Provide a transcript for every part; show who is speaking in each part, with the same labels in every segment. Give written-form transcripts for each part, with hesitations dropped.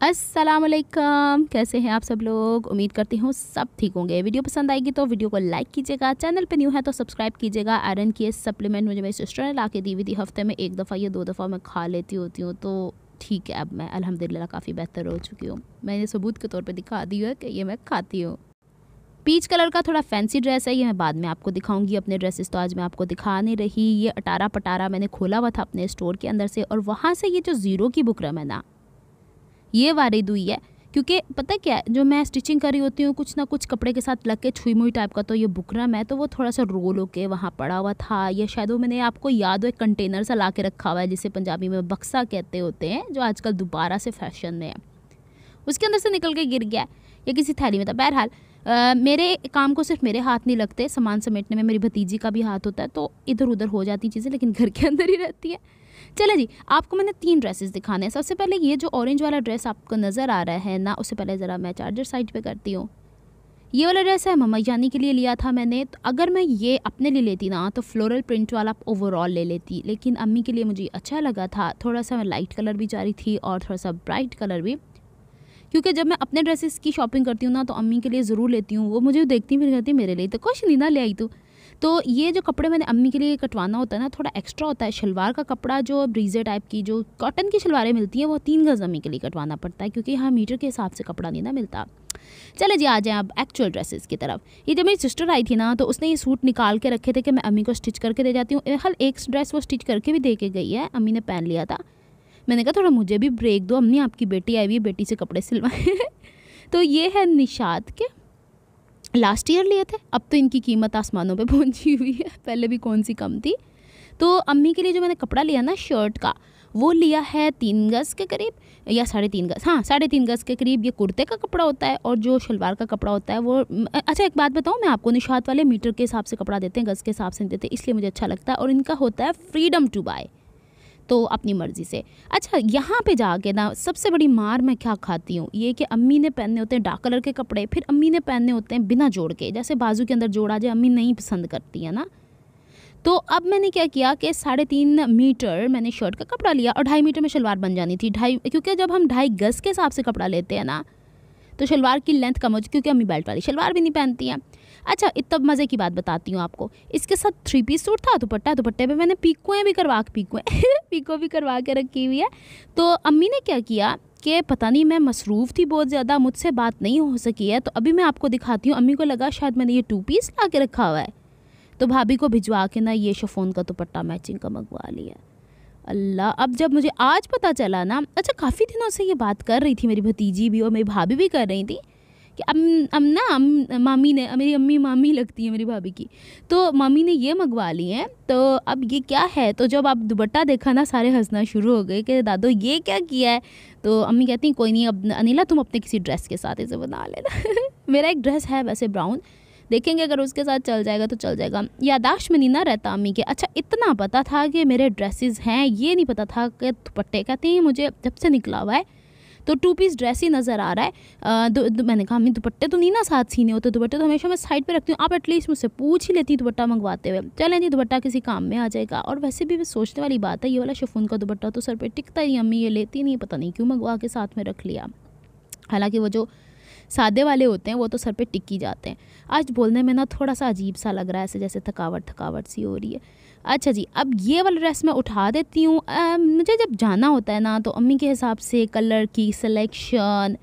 Speaker 1: अस्सलामुअलैकुम, कैसे हैं आप सब लोग। उम्मीद करती हूँ सब ठीक होंगे। वीडियो पसंद आएगी तो वीडियो को लाइक कीजिएगा, चैनल पे न्यू है तो सब्सक्राइब कीजिएगा। आयरन की सप्लीमेंट मुझे मेरी सिस्टर ने ला के दी हुई थी, हफ्ते में 1 दफ़ा या 2 दफ़ा मैं खा लेती होती हूँ, तो ठीक है अब मैं अल्हम्दुलिल्लाह काफ़ी बेहतर हो चुकी हूँ। मैंने सबूत के तौर पर दिखा दी है कि ये मैं खाती हूँ। पीच कलर का थोड़ा फैंसी ड्रेस है, ये मैं बाद में आपको दिखाऊंगी। अपने ड्रेसेस तो आज मैं आपको दिखा नहीं रही। ये अटारा पटारा मैंने खोला हुआ था अपने स्टोर के अंदर से, और वहाँ से ये जो ज़ीरो की बुकरम है ना, ये वारिद हुई है। क्योंकि पता क्या है, जो मैं स्टिचिंग कर रही होती हूँ कुछ ना कुछ कपड़े के साथ लग के छुई मुई टाइप का, तो ये बुकरम है तो वो थोड़ा सा रोल होके वहाँ पड़ा हुआ था। ये शायद वो मैंने आपको याद हो एक कंटेनर सा ला के रखा हुआ है, जिसे पंजाबी में बक्सा कहते होते हैं, जो आजकल दोबारा से फैशन में है। उसके अंदर से निकल के गिर गया या किसी थैली में था। बहरहाल मेरे काम को सिर्फ मेरे हाथ नहीं लगते, सामान समेटने में मेरी भतीजी का भी हाथ होता है, तो इधर उधर हो जाती चीज़ें, लेकिन घर के अंदर ही रहती है। चले जी, आपको मैंने 3 ड्रेसेस दिखाने हैं। सबसे पहले ये जो ऑरेंज वाला ड्रेस आपको नज़र आ रहा है ना, उससे पहले ज़रा मैं चार्जर साइड पे करती हूँ। ये वाला ड्रेस है मम्मा जानी के लिए लिया था मैंने। तो अगर मैं ये अपने लिए लेती ना तो फ्लोरल प्रिंट वाला ओवरऑल ले लेती, लेकिन अम्मी के लिए मुझे अच्छा लगा था। थोड़ा सा मैं लाइट कलर भी चाह रही थी और थोड़ा सा ब्राइट कलर भी, क्योंकि जब मैं अपने ड्रेसेस की शॉपिंग करती हूँ ना तो अम्मी के लिए ज़रूर लेती हूँ। वो मुझे देखती फिर कहती मेरे लिए तो कुछ नहीं ना ले आई तू। तो ये जो कपड़े मैंने अम्मी के लिए कटवाना होता है ना, थोड़ा एक्स्ट्रा होता है। शलवार का कपड़ा जो ब्रीजे टाइप की जो कॉटन की शलवारें मिलती हैं, वो 3 गज़ अम्मी के लिए कटवाना पड़ता है, क्योंकि यहाँ मीटर के हिसाब से कपड़ा नहीं ना मिलता। चले जी, आ जाएँ अब एक्चुअल ड्रेसेस की तरफ। ये जब मेरी सिस्टर आई थी ना तो उसने ये सूट निकाल के रखे थे कि मैं अम्मी को स्टिच करके दे जाती हूँ। हल एक ड्रेस वो स्टिच करके भी दे के गई है, अम्मी ने पहन लिया था। मैंने कहा थोड़ा मुझे भी ब्रेक दो अम्मी, आपकी बेटी आई हुई है, बेटी से कपड़े सिलवाए। तो ये है निशात के, लास्ट ईयर लिए थे, अब तो इनकी कीमत आसमानों पे पहुंची हुई है, पहले भी कौन सी कम थी। तो अम्मी के लिए जो मैंने कपड़ा लिया ना शर्ट का, वो लिया है 3 गज़ के करीब या 3.5 गज़, हाँ 3.5 गज़ के करीब। ये कुर्ते का कपड़ा होता है, और जो शलवार का कपड़ा होता है वो अच्छा एक बात बताऊँ मैं आपको, निशात वाले मीटर के हिसाब से कपड़ा देते हैं, गज़ के हिसाब से नहीं देते, इसलिए मुझे अच्छा लगता है। और इनका होता है फ्रीडम टू बाय, तो अपनी मर्ज़ी से। अच्छा यहाँ पे जाके ना सबसे बड़ी मार मैं क्या खाती हूँ, ये कि अम्मी ने पहनने होते हैं डार्क कलर के कपड़े, फिर अम्मी ने पहनने होते हैं बिना जोड़ के, जैसे बाजू के अंदर जोड़ आ जाए, अम्मी नहीं पसंद करती है ना। तो अब मैंने क्या किया कि 3.5 मीटर मैंने शर्ट का कपड़ा लिया, और 2.5 मीटर में शलवार बन जानी थी। 2.5, क्योंकि जब हम 2.5 गज़ के हिसाब से कपड़ा लेते हैं ना तो शलवार की लेंथ कम हो जाती, क्योंकि अम्मी बेल्ट वाली शलवार भी नहीं पहनती हैं। अच्छा इतना मज़े की बात बताती हूँ आपको, इसके साथ 3 पीस सूट था, दुपट्टे पे मैंने पीको भी करवा के रखी हुई है। तो अम्मी ने क्या किया कि पता नहीं मैं मसरूफ़ थी बहुत ज़्यादा, मुझसे बात नहीं हो सकी है, तो अभी मैं आपको दिखाती हूँ। अम्मी को लगा शायद मैंने ये 2 पीस ला के रखा हुआ है, तो भाभी को भिजवा के ना ये शिफॉन का दुपट्टा मैचिंग का मंगवा लिया। अल्लाह, अब जब मुझे आज पता चला ना, अच्छा काफ़ी दिनों से ये बात कर रही थी मेरी भतीजी भी और मेरी भाभी भी कर रही थी कि मामी ने, मेरी अम्मी मामी लगती है मेरी भाभी की, तो मामी ने ये मंगवा ली हैं, तो अब ये क्या है। तो जब आप दुपट्टा देखा ना सारे हंसना शुरू हो गए कि दादो ये क्या किया है। तो अम्मी कहती कोई नहीं, अब अनिला तुम अपने किसी ड्रेस के साथ इसे बना लेना। मेरा एक ड्रेस है वैसे ब्राउन, देखेंगे अगर उसके साथ चल जाएगा तो चल जाएगा। यादाश्त में नहीं ना रहता अम्मी के। अच्छा इतना पता था कि मेरे ड्रेसेस हैं, ये नहीं पता था कि दुपट्टे, कहते हैं मुझे जब से निकला हुआ है तो 2 पीस ड्रेस ही नज़र आ रहा है। मैंने कहा अम्मी दुपट्टे तो नहीं ना साथ सीने होते, दुपट्टे तो हमेशा मैं साइड पे रखती हूँ, आप एटलीस्ट मुझसे पूछ ही लेती दुपट्टा मंगवाते हुए। चलें जी, दुपट्टा किसी काम में आ जाएगा। और वैसे भी सोचने वाली बात है, ये वाला शिफॉन का दुपट्टा तो सर पे टिकता ही, अम्मी ये लेती नहीं, पता नहीं क्यों मंगवा के साथ में रख लिया। हालांकि वो जो सादे वाले होते हैं वो तो सर पे टिक ही जाते हैं। आज बोलने में ना थोड़ा सा अजीब सा लग रहा है, ऐसे जैसे थकावट सी हो रही है। अच्छा जी, अब ये वाला ड्रेस मैं उठा देती हूँ। मुझे जब जाना होता है ना तो अम्मी के हिसाब से कलर की सिलेक्शन,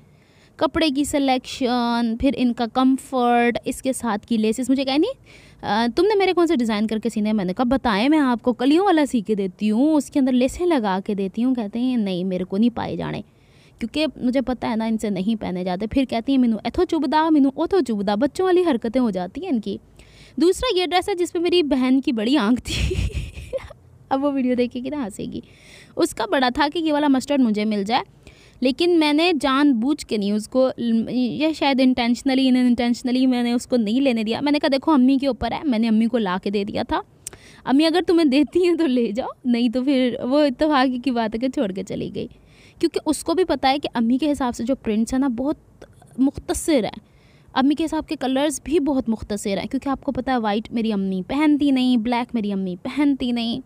Speaker 1: कपड़े की सिलेक्शन, फिर इनका कंफर्ट, इसके साथ की लेसेस, मुझे कहीं नहीं तुमने मेरे कौन से डिज़ाइन करके सीने, मैंने कहा बताएं मैं आपको कलियों वाला सी के देती हूँ, उसके अंदर लेसें लगा के देती हूँ। कहते हैं नहीं मेरे को नहीं पाए जाने, क्योंकि मुझे पता है ना इनसे नहीं पहने जाते। फिर कहती हैं मैनू एथो चुभदा, मैनू ओथो चुभदा, बच्चों वाली हरकतें हो जाती हैं इनकी। दूसरा ये ड्रेस है जिसपे मेरी बहन की बड़ी आंख थी। अब वो वीडियो देखेगी ना हंसेगी। उसका बड़ा था कि ये वाला मस्टर्ड मुझे मिल जाए, लेकिन मैंने जानबूझ के नहीं उसको, ये शायद इंटेंशनली इनइंटेंशनली मैंने उसको नहीं लेने दिया। मैंने कहा देखो अम्मी के ऊपर है, मैंने अम्मी को ला के दे दिया था, अम्मी अगर तुम्हें देती हैं तो ले जाओ, नहीं तो फिर वो इत्तेफाक की बात है कि छोड़ के चली गई। क्योंकि उसको भी पता है कि अम्मी के हिसाब से जो प्रिंट्स है ना बहुत मुख्तसर है, अम्मी के हिसाब के कलर्स भी बहुत मुख्तसर हैं, क्योंकि आपको पता है वाइट मेरी अम्मी पहनती नहीं, ब्लैक मेरी अम्मी पहनती नहीं।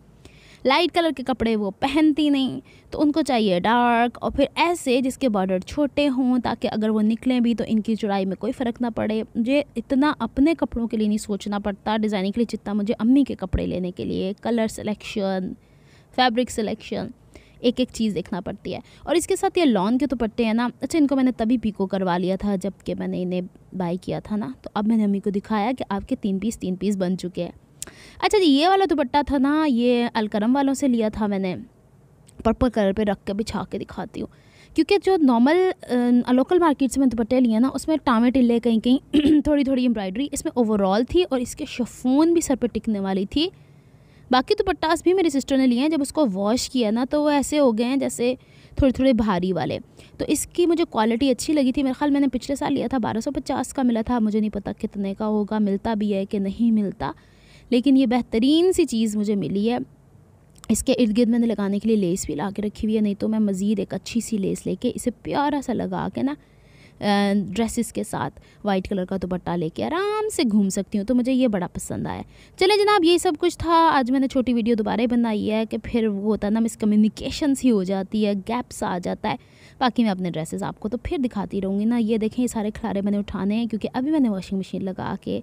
Speaker 1: लाइट कलर के कपड़े वो पहनती नहीं, तो उनको चाहिए डार्क, और फिर ऐसे जिसके बॉर्डर छोटे हों ताकि अगर वो निकलें भी तो इनकी चौड़ाई में कोई फ़र्क ना पड़े। मुझे इतना अपने कपड़ों के लिए नहीं सोचना पड़ता डिज़ाइनिंग के लिए जितना मुझे अम्मी के कपड़े लेने के लिए कलर सिलेक्शन, फैब्रिक सिलेक्शन, एक एक चीज़ देखना पड़ती है। और इसके साथ ये लॉन के दुपट्टे हैं ना, अच्छा इनको मैंने तभी पीको करवा लिया था जबकि मैंने इन्हें बाई किया था ना, तो अब मैंने अम्मी को दिखाया कि आपके 3 पीस बन चुके हैं। अच्छा जी, ये वाला दुपट्टा था ना, ये अलकरम वालों से लिया था मैंने, पर्पल कलर पे रख के बिछा के दिखाती हूँ, क्योंकि जो नॉर्मल लोकल मार्केट से मैं दुपट्टे लिए ना उसमें टामे टिल्ले कहीं कहीं थोड़ी थोड़ी एम्ब्रॉयडरी, इसमें ओवरऑल थी और इसके शिफॉन भी सर पे टिकने वाली थी। बाकी दुपट्टास भी मेरी सिस्टर ने लिए हैं, जब उसको वॉश किया ना तो वो ऐसे हो गए हैं जैसे थोड़े थोड़े भारी वाले। तो इसकी मुझे क्वालिटी अच्छी लगी थी। मेरे ख्याल मैंने पिछले साल लिया था 1250 का मिला था, मुझे नहीं पता कितने का होगा, मिलता भी है कि नहीं मिलता, लेकिन ये बेहतरीन सी चीज़ मुझे मिली है। इसके इर्द गिर्द मैंने लगाने के लिए लेस भी ला के रखी हुई है, नहीं तो मैं मज़ीद एक अच्छी सी लेस लेके इसे प्यारा सा लगा के ना ड्रेसेस के साथ वाइट कलर का दुपट्टा लेके आराम से घूम सकती हूँ। तो मुझे ये बड़ा पसंद आया। चले जनाब, यही सब कुछ था। आज मैंने छोटी वीडियो दोबारा बनाई है कि फिर वो होता है ना मिसकम्युनिकेशंस ही हो जाती है, गैप्स आ जाता है। बाकी मैं अपने ड्रेसेस आपको तो फिर दिखाती रहूँगी ना। ये देखें, ये सारे खलारे मैंने उठाने हैं क्योंकि अभी मैंने वॉशिंग मशीन लगा के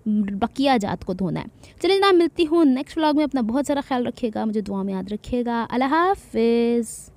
Speaker 1: बकिया जात को धोना है। चलिए जनाब, मिलती हूँ नेक्स्ट व्लॉग में। अपना बहुत सारा ख्याल रखिएगा, मुझे दुआ में याद रखिएगा। अल्लाह हाफिज़।